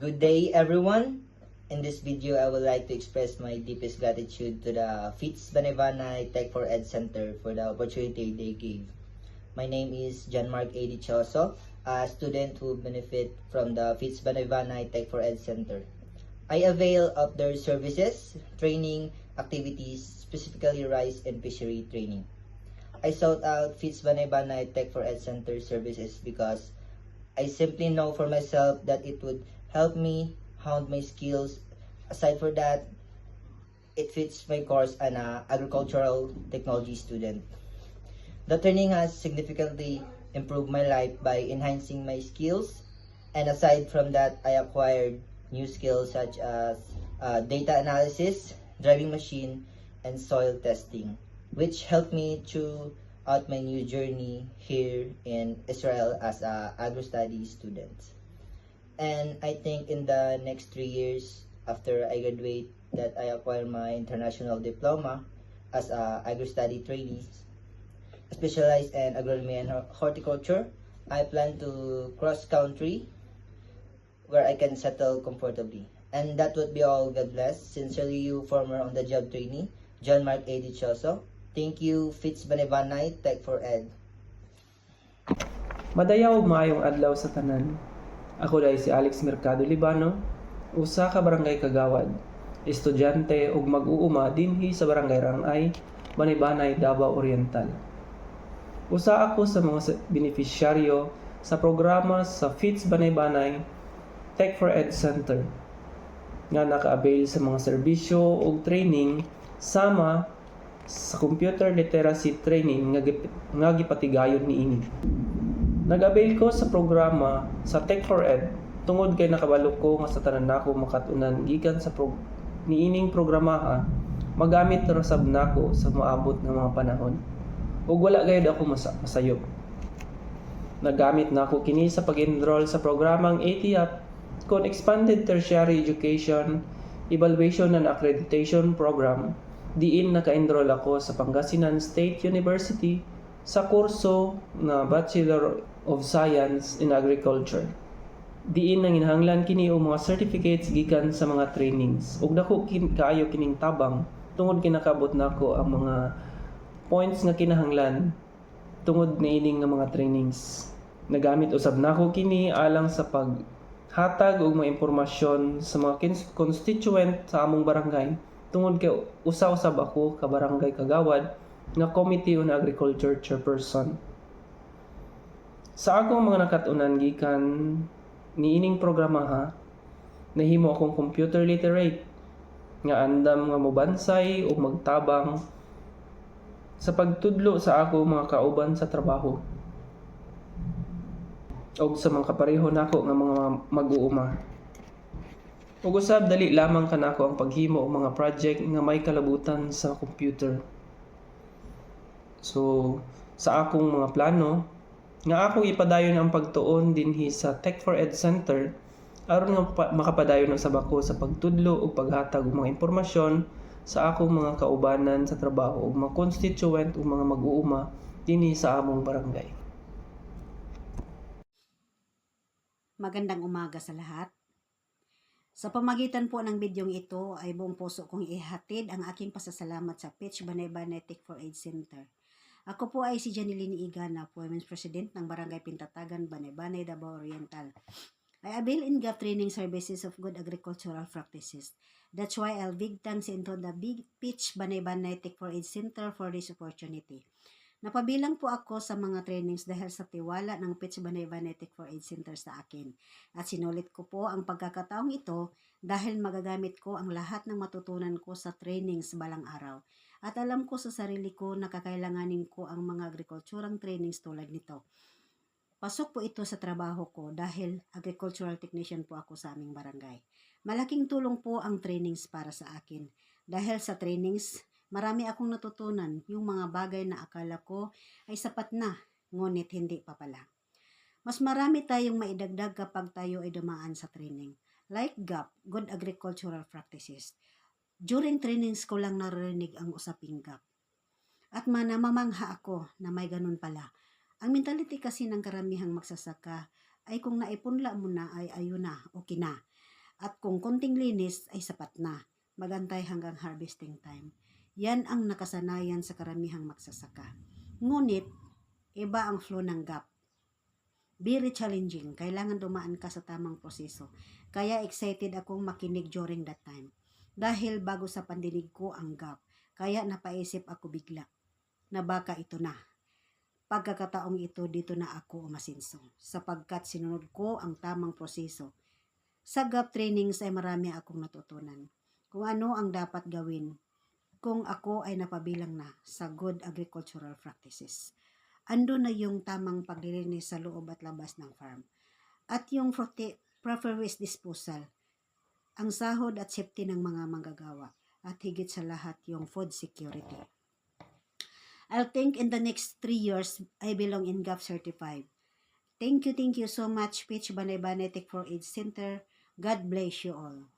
Good day, everyone. In this video, I would like to express my deepest gratitude to the Fitz Banevanay Tech for Ed Center for the opportunity they gave. My name is John Mark A. Dichoso, a student who benefit from the Fitz Banevanay Tech for Ed Center. I avail of their services, training, activities, specifically rice and fishery training. I sought out Fitz Banevanay Tech for Ed Center services because I simply know for myself that it would help me hone my skills. Aside for that, it fits my course as an agricultural technology student. The training has significantly improved my life by enhancing my skills, and aside from that, I acquired new skills such as data analysis, driving machine, and soil testing, which helped me through out my new journey here in Israel as a agro-study student. And I think in the next 3 years after I graduate that I acquire my international diploma as a agro-study trainee specialized in agronomy and horticulture. I plan to cross country where I can settle comfortably. And that would be all. God bless. Sincerely, you former on the job trainee, John Mark A. Dichoso. Thank you, Fitz Banevanay, Tech for Ed. Madayaw maayong adlaw sa tanan. Ako dai si Alex Mercado Libano, usa ka barangay kagawad, estudyante ug mag-uuma dinhi sa barangay Rangay, Banay-Banay, Davao Oriental. Usa ako sa mga beneficiaryo sa programa sa Fitz Banay-Banay Tech for Ed Center nga naka-avail sa mga serbisyo ug training sama sa computer literacy training nga gipatigayon niini. Nag-avail ko sa programa sa Tech for Ed tungod kay nakabalo ko nga sa tanan nako makatunan gikan sa niining programaha magamit ra sab nako sa maabot nga mga panahon ug wala gayud ako masayop. Nagamit nako kini sa pag-enroll sa programang ATIAP kon Expanded Tertiary Education Evaluation and Accreditation Program diin naka-enroll ako sa Pangasinan State University sa kurso na Bachelor of Science in Agriculture. Diin nang inahanglan kini og mga certificates gikan sa mga trainings ug dako kaayo kining tabang tungod kinakabot nako ang mga points nga kinahanglan tungod niining nga mga trainings. Nagamit usab nako kini alang sa paghatag og mga impormasyon sa mga constituent sa among barangay tungod kay usa-usab ako ka barangay kagawad nga Committee on Agriculture Chairperson. Sa akong mga nakatunan gikan niining programa nahimo akong computer literate nga andam nga mobansay o magtabang sa pagtudlo sa ako mga kauban sa trabaho o sa mga kapareho nako nga mga mag-uuma. Ug usab dali lamang kanako ang paghimo og mga project nga may kalabutan sa computer. So, sa akong mga plano, nga ako ipadayon ang pagtuon dinhi sa Tech for Ed Center aron nga makapadayon ang sabako sa pagtudlo o paghatag og mga impormasyon sa akong mga kaubanan sa trabaho ug mga constituent o mga mag-uuma dinhi sa among barangay. Magandang umaga sa lahat. Sa pamagitan po ng bidyong ito ay buong puso kong ihatid ang aking pasasalamat sa Fitz Banevanay Tech for Ed Center. Ako po ay si Janeline Igana, Women's President ng Barangay Pintatagan, Banay-Banay, Davao Oriental. I avail in gap training services of good agricultural practices. That's why I'll big thanks into the Big Fitz Banay-Banay Tech for Ed Center for this opportunity. Napabilang po ako sa mga trainings dahil sa tiwala ng Fitz Banay-Banay Tech for Ed Center sa akin. At sinulit ko po ang pagkakataong ito dahil magagamit ko ang lahat ng matutunan ko sa trainings balang araw. At alam ko sa sarili ko na kakailanganin ko ang mga agriculturang trainings tulad nito. Pasok po ito sa trabaho ko dahil agricultural technician po ako sa aming barangay. Malaking tulong po ang trainings para sa akin. Dahil sa trainings, marami akong natutunan yung mga bagay na akala ko ay sapat na, ngunit hindi pa pala. Mas marami tayong maidagdag kapag tayo ay dumaan sa training. Like GAP, Good Agricultural Practices. During trainings ko lang narinig ang usaping GAP. At namamangha ako na may ganun pala. Ang mentality kasi ng karamihang magsasaka ay kung naipunla mo na ay ayun na, okay na. At kung konting linis ay sapat na. Magantay hanggang harvesting time. Yan ang nakasanayan sa karamihang magsasaka. Ngunit, iba ang flow ng gap. Very challenging. Kailangan dumaan ka sa tamang proseso. Kaya excited akong makinig during that time. Dahil bago sa pandinig ko ang gap. Kaya napaisip ako bigla na baka ito na. Pagkakataong ito, dito na ako umasinso. Sapagkat sinunod ko ang tamang proseso. Sa gap trainings ay marami akong natutunan. Kung ano ang dapat gawin. Kung ako ay napabilang na sa good agricultural practices. Ando na yung tamang paglilinis sa loob at labas ng farm. At yung proper waste disposal. Ang sahod at safety ng mga manggagawa. At higit sa lahat yung food security. I'll think in the next 3 years, I belong in GAP certified. Thank you so much, Peach Banay Banay Tech for Age Center. God bless you all.